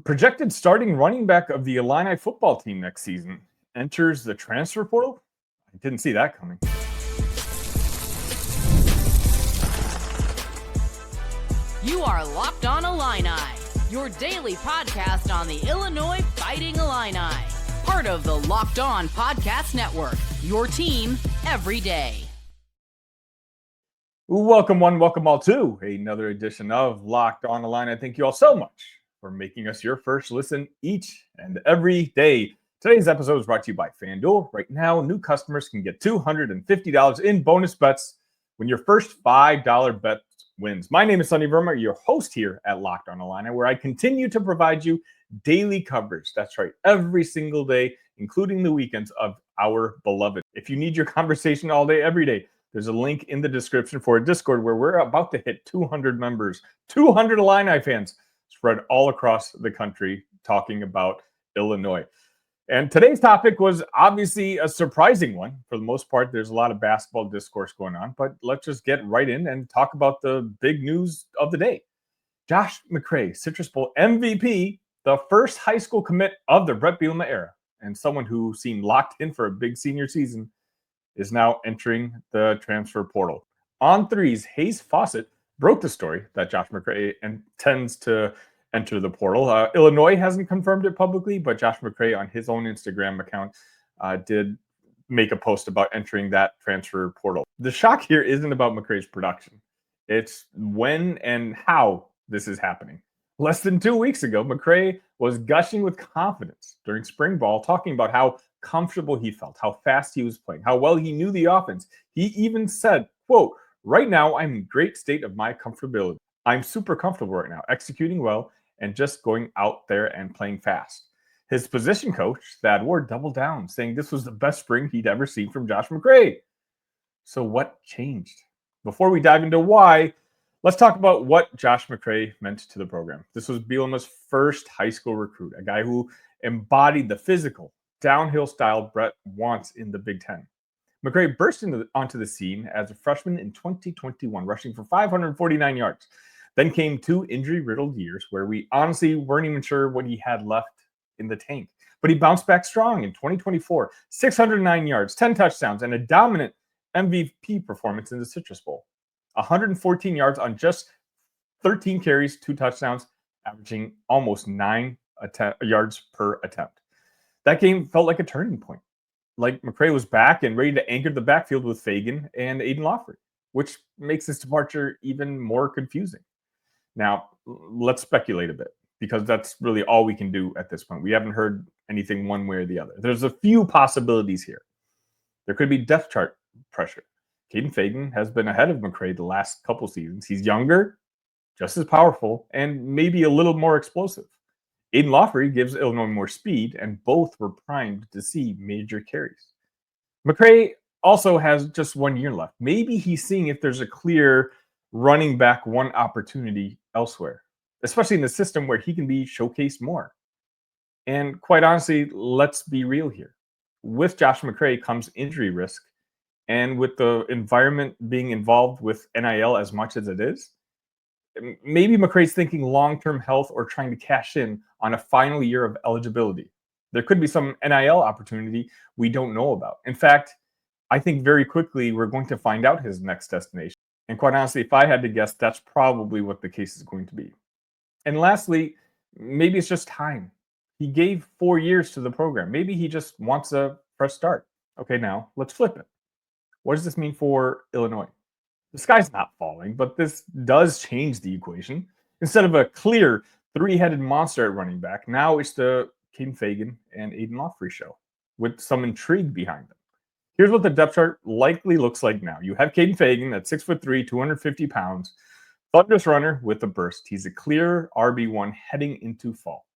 Projected starting running back of the Illini football team next season enters the transfer portal. I didn't see that coming. You are Locked On Illini, your daily podcast on the Illinois Fighting Illini. Part of the Locked On Podcast Network, your team every day. Welcome one, welcome all to another edition of Locked On Illini. Thank you all so much for making us your first listen each and every day. Today's episode is brought to you by FanDuel. Right now, new customers can get $250 in bonus bets when your first $5 bet wins. My name is Verma, your host here at Locked On Illini, where I continue to provide you daily coverage. That's right, every single day, including the weekends of our beloved. If you need your conversation all day, every day, there's a link in the description for a Discord where we're about to hit 200 members, 200 Illini fans spread all across the country talking about Illinois. And today's topic was obviously a surprising one. For the most part, there's a lot of basketball discourse going on, but let's just get right in and talk about the big news of the day. Josh McCray, Citrus Bowl MVP, the first high school commit of the Brett Bielema era, and someone who seemed locked in for a big senior season, is now entering the transfer portal. On threes, Hayes Fawcett broke the story that Josh McCray intends to enter the portal. Illinois hasn't confirmed it publicly, but Josh McCray on his own Instagram account did make a post about entering that transfer portal. The shock here isn't about McCray's production. It's when and how this is happening. Less than 2 weeks ago, McCray was gushing with confidence during spring ball, talking about how comfortable he felt, how fast he was playing, how well he knew the offense. He even said, quote, "Right now, I'm in great state of my comfortability. I'm super comfortable right now, executing well and just going out there and playing fast." His position coach, Thad Ward, doubled down, saying this was the best spring he'd ever seen from Josh McCray. So what changed? Before we dive into why, let's talk about what Josh McCray meant to the program. This was Bielema's first high school recruit, a guy who embodied the physical, downhill style Brett wants in the Big Ten. McCray burst onto the scene as a freshman in 2021, rushing for 549 yards. Then came 2 injury-riddled years where we honestly weren't even sure what he had left in the tank. But he bounced back strong in 2024, 609 yards, 10 touchdowns, and a dominant MVP performance in the Citrus Bowl. 114 yards on just 13 carries, 2 touchdowns, averaging almost 9 yards per attempt. That game felt like a turning point. Like McCray was back and ready to anchor the backfield with Fagan and Aiden Lawford, which makes his departure even more confusing. Now, let's speculate a bit, because that's really all we can do at this point. We haven't heard anything one way or the other. There's a few possibilities here. There could be depth chart pressure. Caden Fagan has been ahead of McCray the last couple seasons. He's younger, just as powerful, and maybe a little more explosive. Aiden Lawford gives Illinois more speed, and both were primed to see major carries. McCray also has just 1 year left. Maybe he's seeing if there's a clear running back one opportunity elsewhere, especially in the system where he can be showcased more. And quite honestly, let's be real here. With Josh McCray comes injury risk, and with the environment being involved with NIL as much as it is, maybe McCray's thinking long-term health or trying to cash in on a final year of eligibility. There could be some NIL opportunity we don't know about. In fact, I think very quickly we're going to find out his next destination. And quite honestly, if I had to guess, that's probably what the case is going to be. And lastly, maybe it's just time. He gave 4 years to the program. Maybe he just wants a fresh start. Okay, now let's flip it. What does this mean for Illinois? The sky's not falling, but this does change the equation. Instead of a clear 3-headed monster at running back, now it's the Caden Fagan and Aiden Lawford show with some intrigue behind them. Here's what the depth chart likely looks like now. You have Caden Fagan at 6'3", 250 pounds, thunderous runner with a burst. He's a clear RB1 heading into fall.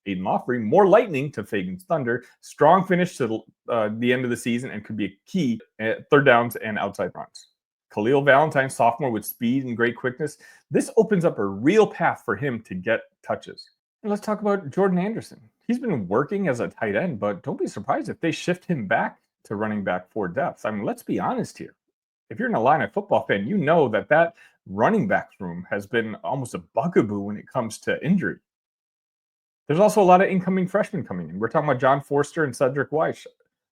Aiden Lawford, more lightning to Fagan's thunder, strong finish to the end of the season, and could be a key at third downs and outside runs. Khalil Valentine, sophomore with speed and great quickness. This opens up a real path for him to get touches. And let's talk about Jordan Anderson. He's been working as a tight end, but don't be surprised if they shift him back to running back for depth. I mean, let's be honest here. If you're an Illini football fan, you know that running back room has been almost a bugaboo when it comes to injury. There's also a lot of incoming freshmen coming in. We're talking about John Forster and Cedric Weiss.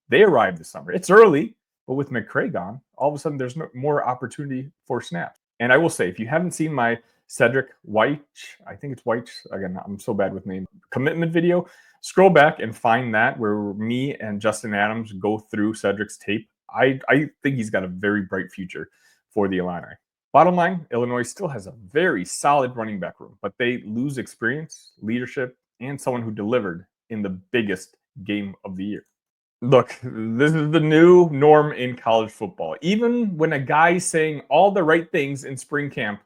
They arrived this summer. It's early, but with McCray gone, all of a sudden there's more opportunity for snaps. And I will say, if you haven't seen my Cedric Weiss, I think it's Weiss, again, I'm so bad with names, commitment video, scroll back and find that where me and Justin Adams go through Cedric's tape. I think he's got a very bright future for the Illini. Bottom line, Illinois still has a very solid running back room, but they lose experience, leadership, and someone who delivered in the biggest game of the year. Look, this is the new norm in college football. Even when a guy's saying all the right things in spring camp,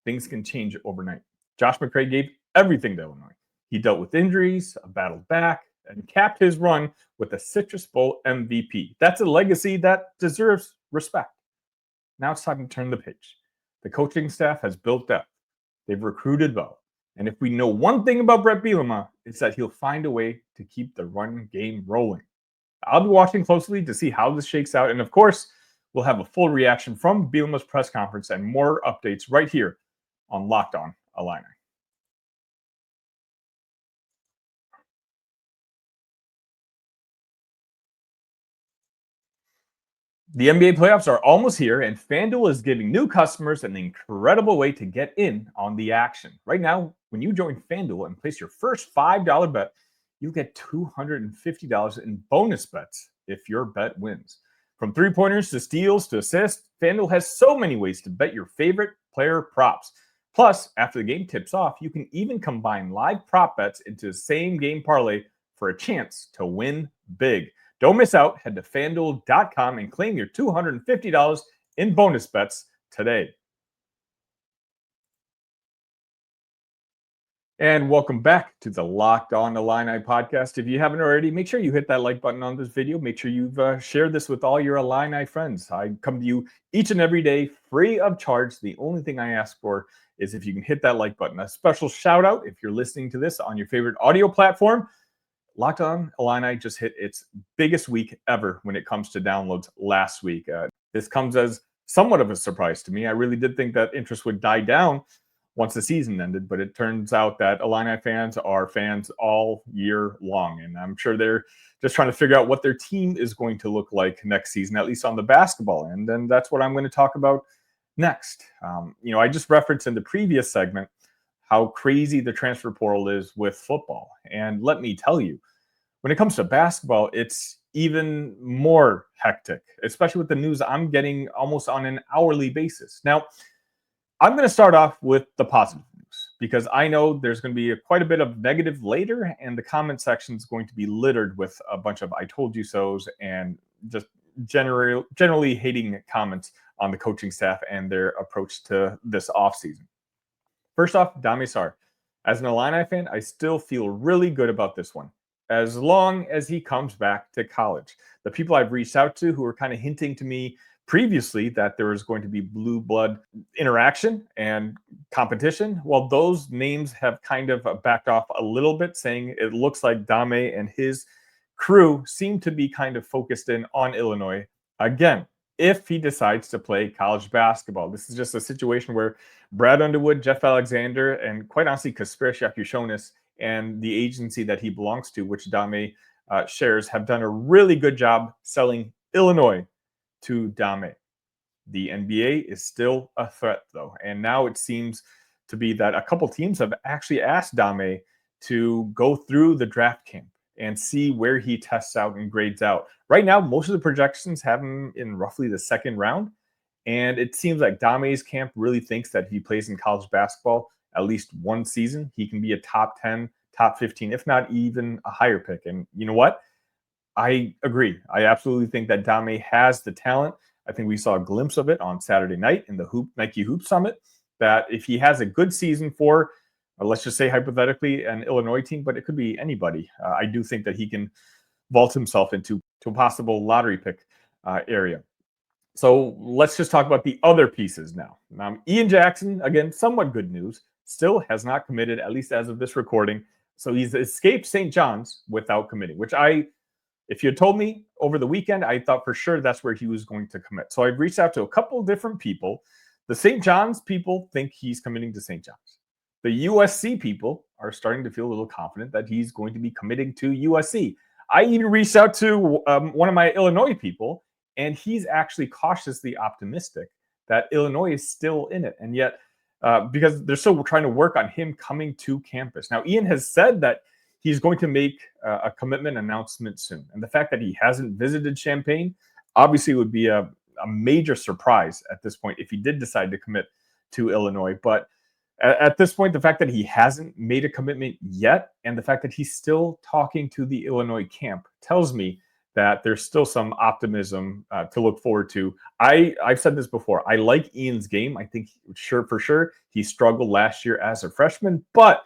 things can change overnight. Josh McCray gave everything to Illinois. He dealt with injuries, battled back, and capped his run with a Citrus Bowl MVP. That's a legacy that deserves respect. Now it's time to turn the page. The coaching staff has built depth. They've recruited well. And if we know one thing about Brett Bielema, it's that he'll find a way to keep the run game rolling. I'll be watching closely to see how this shakes out. And of course, we'll have a full reaction from Bielema's press conference and more updates right here on Locked On Illini. The NBA playoffs are almost here, and FanDuel is giving new customers an incredible way to get in on the action. Right now, when you join FanDuel and place your first $5 bet, you'll get $250 in bonus bets if your bet wins. From three-pointers to steals to assists, FanDuel has so many ways to bet your favorite player props. Plus, after the game tips off, you can even combine live prop bets into the same game parlay for a chance to win big. Don't miss out. Head to FanDuel.com and claim your $250 in bonus bets today. And welcome back to the Locked On Illini podcast. If you haven't already, make sure you hit that like button on this video. Make sure you've shared this with all your Illini friends. I come to you each and every day free of charge. The only thing I ask for is if you can hit that like button. A special shout out if you're listening to this on your favorite audio platform. Locked On Illini just hit its biggest week ever when it comes to downloads last week. This comes as somewhat of a surprise to me. I really did think that interest would die down once the season ended, but it turns out that Illini fans are fans all year long, and I'm sure they're just trying to figure out what their team is going to look like next season, at least on the basketball end, and that's what I'm going to talk about next. I just referenced in the previous segment how crazy the transfer portal is with football, and let me tell you, when it comes to basketball, it's even more hectic, especially with the news I'm getting almost on an hourly basis. Now, I'm going to start off with the positive news because I know there's going to be quite a bit of negative later, and the comment section is going to be littered with a bunch of I told you so's and just generally hating comments on the coaching staff and their approach to this offseason. First off, Sarr. As an Illini fan, I still feel really good about this one, as long as he comes back to college. The people I've reached out to who were kind of hinting to me previously that there was going to be blue blood interaction and competition, well, those names have kind of backed off a little bit, saying it looks like Dame and his crew seem to be kind of focused in on Illinois again, if he decides to play college basketball. This is just a situation where Brad Underwood, Jeff Alexander, and quite honestly, Kasper Shafushonis and the agency that he belongs to, which Dame shares, have done a really good job selling Illinois to Dame. The NBA is still a threat, though. And now it seems to be that a couple teams have actually asked Dame to go through the draft camp and see where he tests out and grades out. Right now, most of the projections have him in roughly the second round. And it seems like Dame's camp really thinks that if he plays in college basketball at least one season, he can be a top 10, top 15, if not even a higher pick. And you know what? I agree. I absolutely think that Dame has the talent. I think we saw a glimpse of it on Saturday night in the Nike Hoop Summit, that if he has a good season for, let's just say hypothetically, an Illinois team, but it could be anybody, I do think that he can vault himself into a possible lottery pick area. So let's just talk about the other pieces now. Ian Jackson, again, somewhat good news, still has not committed, at least as of this recording. So he's escaped St. John's without committing, which if you had told me over the weekend, I thought for sure that's where he was going to commit. So I've reached out to a couple of different people. The St. John's people think he's committing to St. John's. The USC people are starting to feel a little confident that he's going to be committing to USC. I even reached out to one of my Illinois people, and he's actually cautiously optimistic that Illinois is still in it. And yet, because they're still trying to work on him coming to campus. Now, Ian has said that he's going to make a commitment announcement soon. And the fact that he hasn't visited Champaign obviously would be a major surprise at this point if he did decide to commit to Illinois. But at this point, the fact that he hasn't made a commitment yet and the fact that he's still talking to the Illinois camp tells me that there's still some optimism to look forward to. I've said this before. I like Ian's game. I think for sure he struggled last year as a freshman, but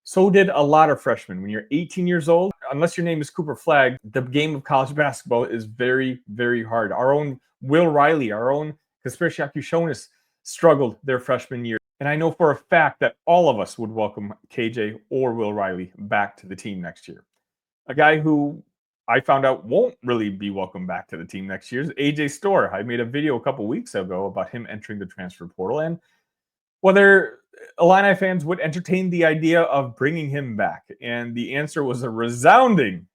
so did a lot of freshmen. When you're 18 years old, unless your name is Cooper Flagg, the game of college basketball is very, very hard. Our own Will Riley, our own Conspiracy Shonis struggled their freshman year. And I know for a fact that all of us would welcome KJ or Will Riley back to the team next year. A guy who I found out won't really be welcome back to the team next year is AJ Storr. I made a video a couple weeks ago about him entering the transfer portal and whether Illini fans would entertain the idea of bringing him back. And the answer was a resounding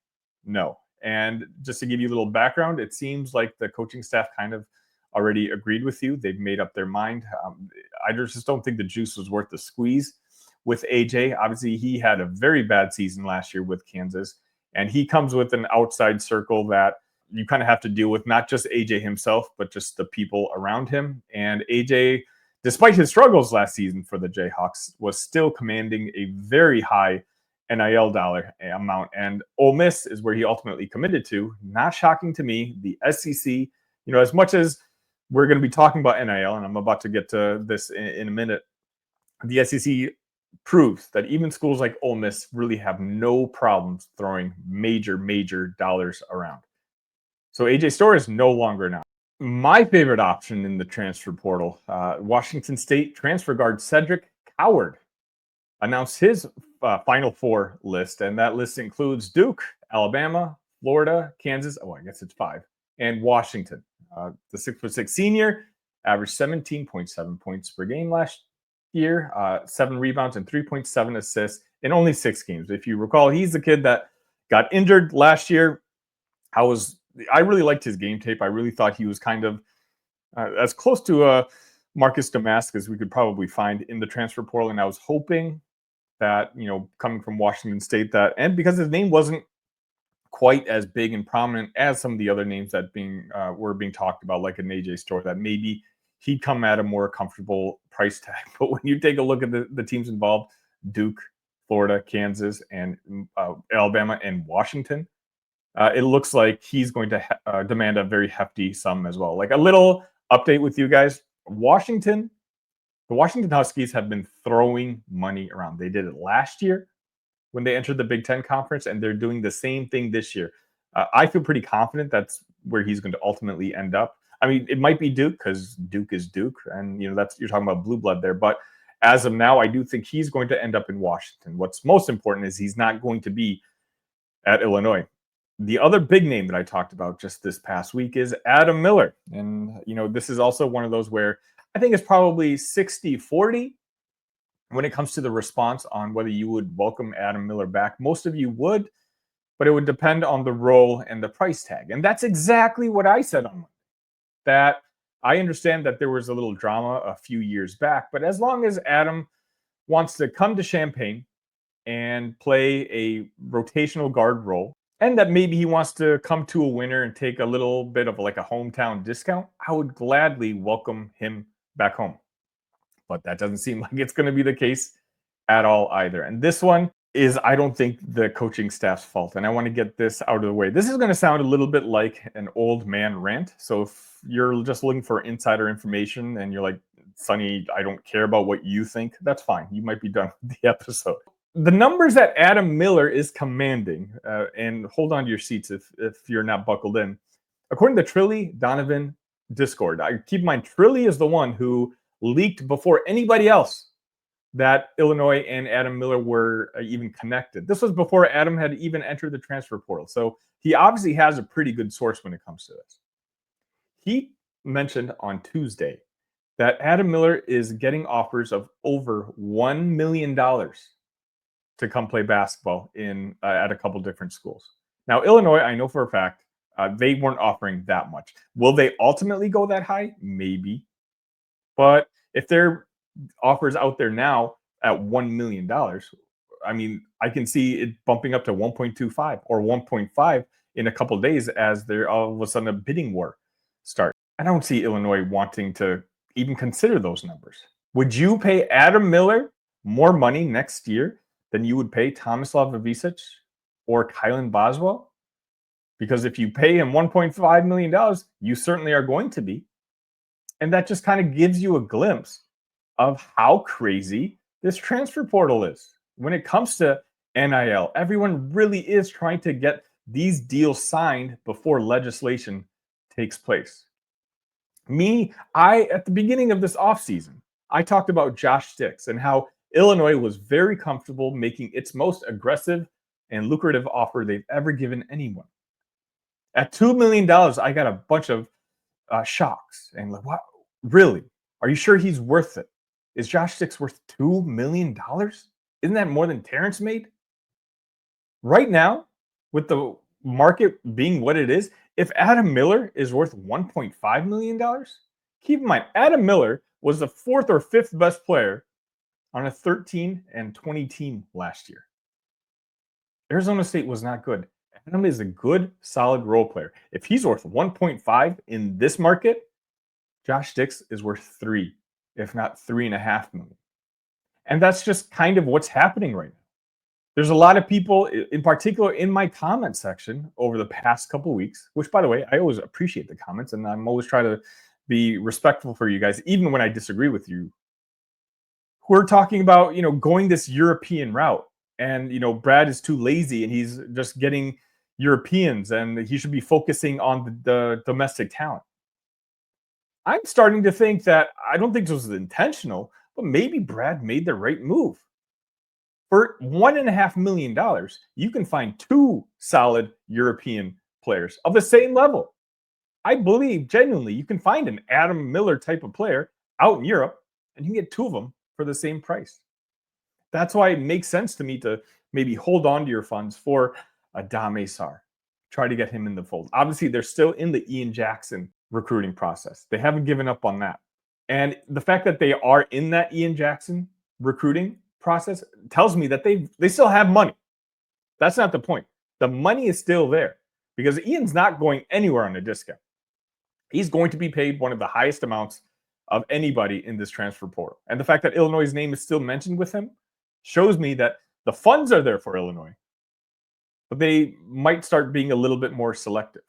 no. And just to give you a little background, it seems like the coaching staff kind of already agreed with you. They've made up their mind. I just don't think the juice was worth the squeeze with AJ. Obviously, he had a very bad season last year with Kansas, and he comes with an outside circle that you kind of have to deal with, not just AJ himself, but just the people around him. And AJ, despite his struggles last season for the Jayhawks, was still commanding a very high NIL dollar amount. And Ole Miss is where he ultimately committed to. Not shocking to me. The SEC, as much as we're going to be talking about NIL, and I'm about to get to this in a minute, the SEC proves that even schools like Ole Miss really have no problems throwing major, major dollars around. So AJ Storr is no longer now. My favorite option in the transfer portal, Washington State transfer guard Cedric Coward announced his Final Four list, and that list includes Duke, Alabama, Florida, Kansas, I guess it's 5, and Washington. The 6'6" senior averaged 17.7 points per game last year, 7 rebounds and 3.7 assists in only 6 games. If you recall, he's the kid that got injured last year. I really liked his game tape. I really thought he was kind of as close to a Marcus Damask as we could probably find in the transfer portal. And I was hoping that, coming from Washington State, and because his name wasn't quite as big and prominent as some of the other names that were being talked about, like an AJ Storr, that maybe he'd come at a more comfortable price tag. But when you take a look at the teams involved, Duke, Florida, Kansas, and Alabama and Washington, it looks like he's going to demand a very hefty sum as well. Like a little update with you guys, the Washington Huskies have been throwing money around. They did it last year when they entered the Big Ten Conference, and they're doing the same thing this year. I feel pretty confident that's where he's going to ultimately end up. I mean, it might be Duke because Duke is Duke, and you're talking about blue blood there. But as of now, I do think he's going to end up in Washington. What's most important is he's not going to be at Illinois. The other big name that I talked about just this past week is Adam Miller. And, this is also one of those where I think it's probably 60-40 when it comes to the response on whether you would welcome Adam Miller back. Most of you would, but it would depend on the role and the price tag. And that's exactly what I said on Monday. That I understand that there was a little drama a few years back, but as long as Adam wants to come to Champaign and play a rotational guard role, and that maybe he wants to come to a winner and take a little bit of like a hometown discount, I would gladly welcome him back home. But that doesn't seem like it's going to be the case at all either. And this one is, I don't think, the coaching staff's fault. And I want to get this out of the way. This is going to sound a little bit like an old man rant. So if you're just looking for insider information and you're like, Sonny, I don't care about what you think, that's fine. You might be done with the episode. The numbers that Adam Miller is commanding, and hold on to your seats if you're not buckled in. According to Trilly Donovan Discord, keep in mind, Trilly is the one who leaked before anybody else that Illinois and Adam Miller were even connected. This was before Adam had even entered the transfer portal. So he obviously has a pretty good source when it comes to this. He mentioned on Tuesday that Adam Miller is getting offers of over $1 million to come play basketball in at a couple different schools. Now, Illinois, I know for a fact, they weren't offering that much. Will they ultimately go that high? Maybe. But if there are offers out there now at $1 million, I mean, I can see it bumping up to 1.25 or 1.5 in a couple of days as there all of a sudden a bidding war starts. I don't see Illinois wanting to even consider those numbers. Would you pay Adam Miller more money next year than you would pay Tomislav Ivisic or Kylan Boswell? Because if you pay him $1.5 million, you certainly are going to be. And that just kind of gives you a glimpse of how crazy this transfer portal is. When it comes to NIL, everyone really is trying to get these deals signed before legislation takes place. At the beginning of this offseason, I talked about Josh Dix and how Illinois was very comfortable making its most aggressive and lucrative offer they've ever given anyone. At $2 million, I got a bunch of shocks and like, wow, really? Are you sure he's worth it? Is Josh Dix worth $2 million? Isn't that more than Terrence made? Right now, with the market being what it is, if Adam Miller is worth $1.5 million, keep in mind, Adam Miller was the 4th or 5th best player on a 13 and 20 team last year. Arizona State was not good. Adam is a good, solid role player. If he's worth 1.5 in this market, Josh Dix is worth 3, if not 3.5 million. And that's just kind of what's happening right now. There's a lot of people, in particular in my comment section over the past couple weeks, which, by the way, I always appreciate the comments, and I'm always trying to be respectful for you guys, even when I disagree with you, who are talking about, going this European route. And, Brad is too lazy and he's just getting Europeans and he should be focusing on the domestic talent. I'm starting to think that I don't think this was intentional, but maybe Brad made the right move. For $1.5 million, you can find 2 solid European players of the same level. I believe genuinely you can find an Adam Miller type of player out in Europe and you can get 2 of them for the same price. That's why it makes sense to me to maybe hold on to your funds for Adame Sarr. Try to get him in the fold. Obviously, they're still in the Ian Jackson recruiting process. They haven't given up on that. And the fact that they are in that Ian Jackson recruiting process tells me that they still have money. That's not the point. The money is still there because Ian's not going anywhere on a discount. He's going to be paid one of the highest amounts of anybody in this transfer portal. And the fact that Illinois' name is still mentioned with him shows me that the funds are there for Illinois, but they might start being a little bit more selective.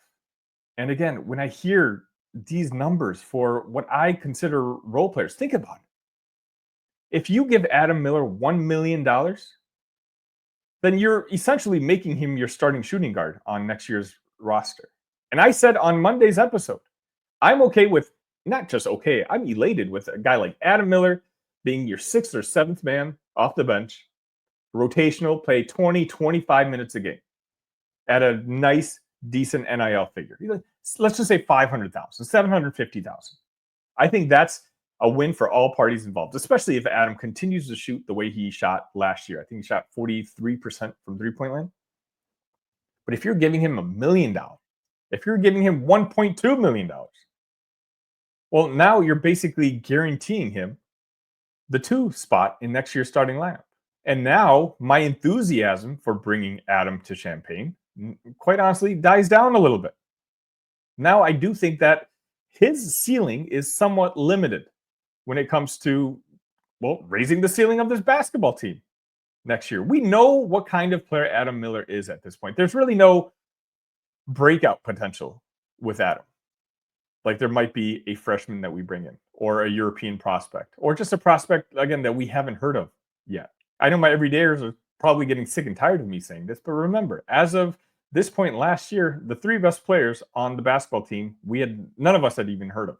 And again, when I hear these numbers for what I consider role players, think about it. If you give Adam Miller $1 million, then you're essentially making him your starting shooting guard on next year's roster. And I said on Monday's episode, I'm okay with, not just okay, I'm elated with a guy like Adam Miller being your 6th or 7th man off the bench, rotational, play 20, 25 minutes a game at a nice, decent NIL figure. Let's just say 500,000, 750,000. I think that's a win for all parties involved, especially if Adam continues to shoot the way he shot last year. I think he shot 43% from three-point line. But if you're giving him $1 million, if you're giving him $1.2 million, well, now you're basically guaranteeing him the 2 spot in next year's starting lineup. And now my enthusiasm for bringing Adam to Champaign, quite honestly, dies down a little bit. Now I do think that his ceiling is somewhat limited when it comes to, raising the ceiling of this basketball team next year. We know what kind of player Adam Miller is at this point. There's really no breakout potential with Adam. Like there might be a freshman that we bring in, or a European prospect, or just a prospect, again, that we haven't heard of yet. I know my everydayers are probably getting sick and tired of me saying this, but remember, as of this point last year, the 3 best players on the basketball team, none of us had even heard of.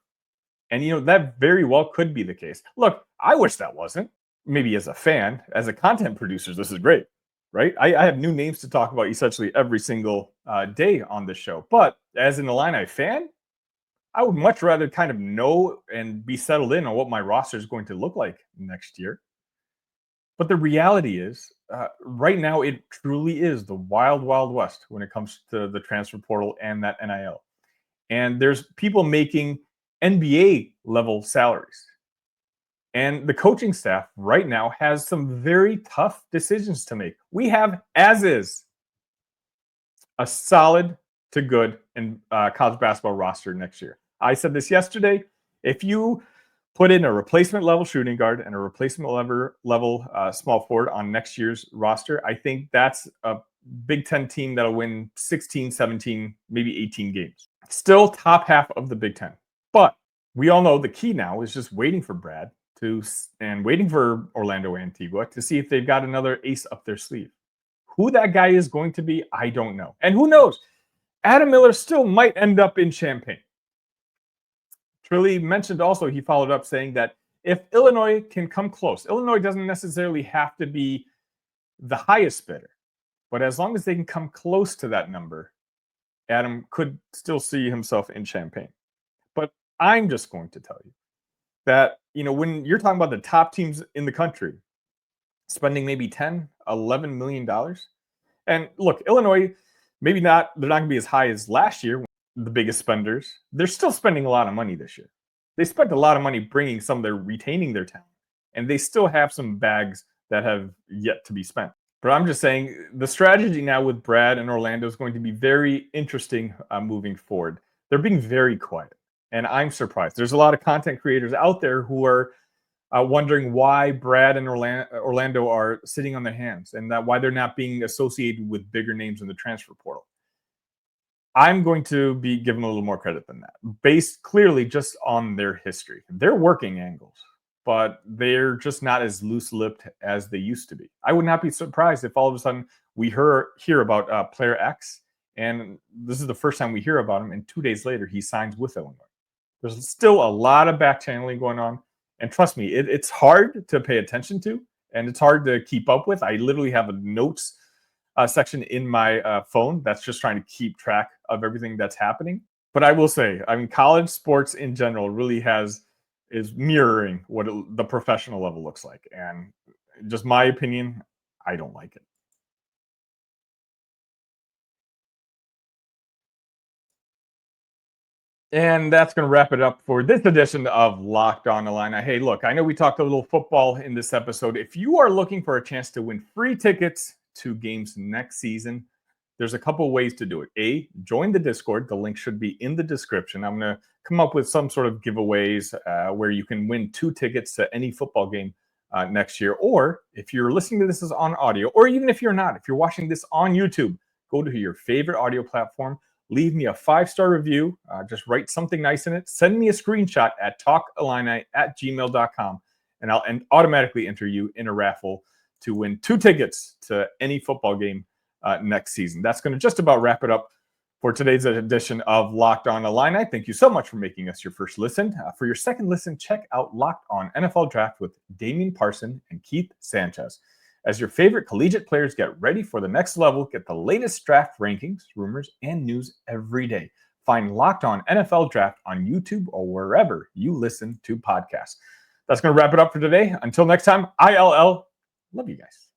And, that very well could be the case. Look, I wish that wasn't. Maybe as a fan, as a content producer, this is great, right? I have new names to talk about essentially every single day on this show. But as an Illini fan, I would much rather kind of know and be settled in on what my roster is going to look like next year. But the reality is, right now, it truly is the wild, wild west when it comes to the transfer portal and that NIL. And there's people making NBA level salaries. And the coaching staff right now has some very tough decisions to make. We have, as is, a solid to good in college basketball roster next year. I said this yesterday. If you put in a replacement level shooting guard and a replacement level small forward on next year's roster, I think that's a Big Ten team that'll win 16, 17, maybe 18 games. Still top half of the Big Ten. But we all know the key now is just waiting for Brad and waiting for Orlando Antigua to see if they've got another ace up their sleeve. Who that guy is going to be, I don't know. And who knows? Adam Miller still might end up in Champaign. Trilly mentioned also, he followed up saying that if Illinois can come close, Illinois doesn't necessarily have to be the highest bidder, but as long as they can come close to that number, Adam could still see himself in Champaign. But I'm just going to tell you that, when you're talking about the top teams in the country, spending maybe $10, $11 million. And look, Illinois, they're not going to be as high as last year, the biggest spenders. They're still spending a lot of money this year. They spent a lot of money retaining their talent. And they still have some bags that have yet to be spent. But I'm just saying the strategy now with Brad and Orlando is going to be very interesting moving forward. They're being very quiet. And I'm surprised. There's a lot of content creators out there who are wondering why Brad and Orlando are sitting on their hands and why they're not being associated with bigger names in the transfer portal. I'm going to be given a little more credit than that, based clearly just on their history. They're working angles, but they're just not as loose-lipped as they used to be. I would not be surprised if all of a sudden we hear about player X, and this is the first time we hear about him, and 2 days later he signs with Illinois. There's still a lot of back channeling going on. And trust me, it's hard to pay attention to, and it's hard to keep up with. I literally have a notes section in my phone that's just trying to keep track of everything that's happening. But I will say, college sports in general really is mirroring what the professional level looks like. And just my opinion, I don't like it. And that's going to wrap it up for this edition of Locked On Illini. Hey, look, I know we talked a little football in this episode. If you are looking for a chance to win free tickets to games next season, there's a couple ways to do it. A, join the Discord. The link should be in the description. I'm going to come up with some sort of giveaways where you can win 2 tickets to any football game next year. Or if you're listening to this as on audio, or even if you're not, if you're watching this on YouTube, go to your favorite audio platform. Leave me a 5-star review. Just write something nice in it. Send me a screenshot at talkillini@gmail.com, and I'll automatically enter you in a raffle to win 2 tickets to any football game next season. That's going to just about wrap it up for today's edition of Locked On Illini. Thank you so much for making us your first listen. For your second listen, check out Locked On NFL Draft with Damian Parson and Keith Sanchez. As your favorite collegiate players get ready for the next level, get the latest draft rankings, rumors, and news every day. Find Locked On NFL Draft on YouTube or wherever you listen to podcasts. That's going to wrap it up for today. Until next time, ILL. Love you guys.